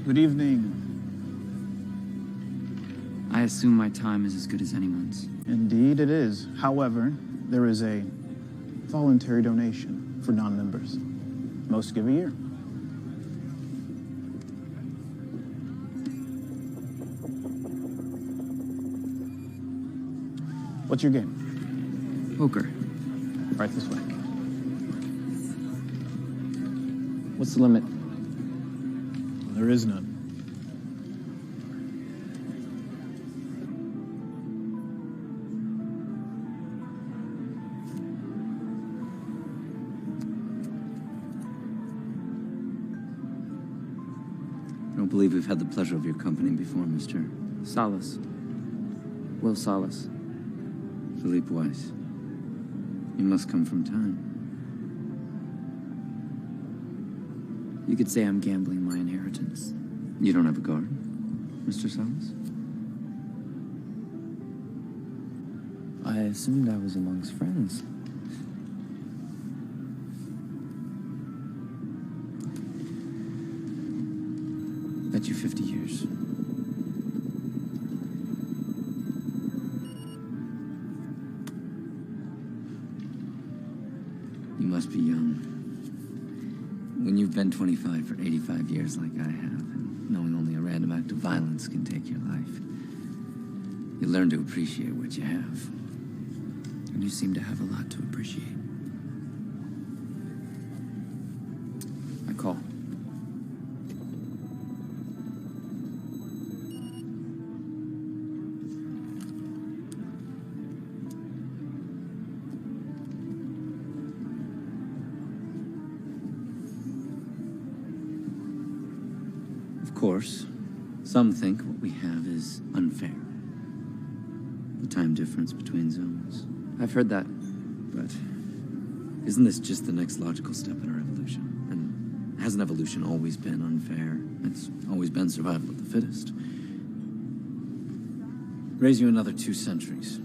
Good evening. I assume my time is as good as anyone's. Indeed it is. However, there is a voluntary donation for non-members. Most give a year. What's your game? Poker. Right this way. What's the limit? There is none. I don't believe we've had the pleasure of your company before, Mr. Salas. Will Salas. Philippe Weiss. You must come from time. You could say I'm gambling my inheritance. You don't have a guard, Mr. Salas? I assumed I was amongst friends. Bet you 50 years. You must be young. When you've been 25 for 85 years like I have, and knowing only a random act of violence can take your life, you learn to appreciate what you have. And you seem to have a lot to appreciate. I call. Of course, some think what we have is unfair. The time difference between zones. I've heard that. But isn't this just the next logical step in our evolution? And hasn't evolution always been unfair? It's always been survival of the fittest. Raise you another 2 centuries.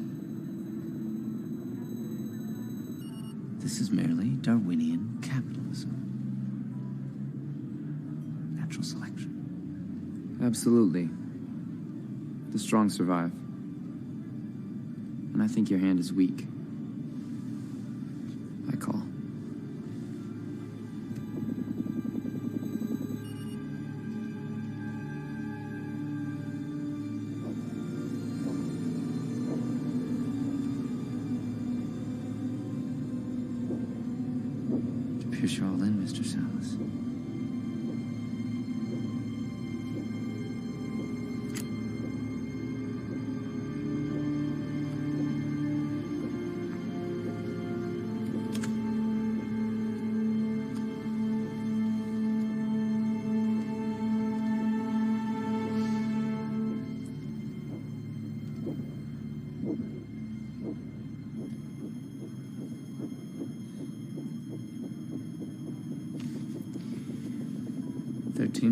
This is merely Darwinian capitalism. Natural selection. Absolutely. The strong survive. And I think your hand is weak. I call. It appears you're all in, Mr. Salas.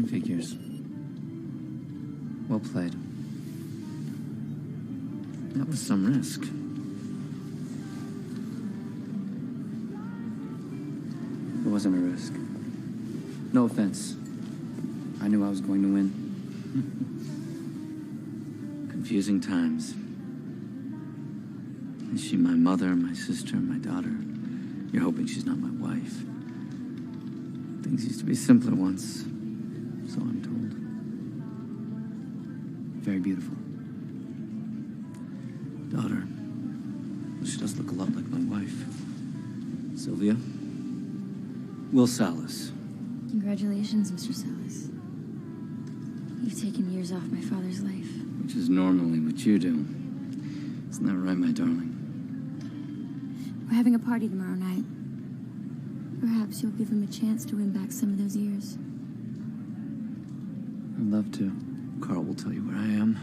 Figures. Well played. That was some risk. It wasn't a risk. No offense. I knew I was going to win. Confusing times. Is she my mother, my sister, my daughter? You're hoping she's not my wife. Things used to be simpler once. So I'm told. Very beautiful. Daughter. Well, she does look a lot like my wife. Sylvia. Will Salas. Congratulations, Mr. Salas. You've taken years off my father's life. Which is normally what you do. Isn't that right, my darling? We're having a party tomorrow night. Perhaps you'll give him a chance to win back some of those years. I'd love to. Carl will tell you where I am.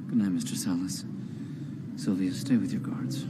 Good night, Mr. Salas. Sylvia, stay with your guards.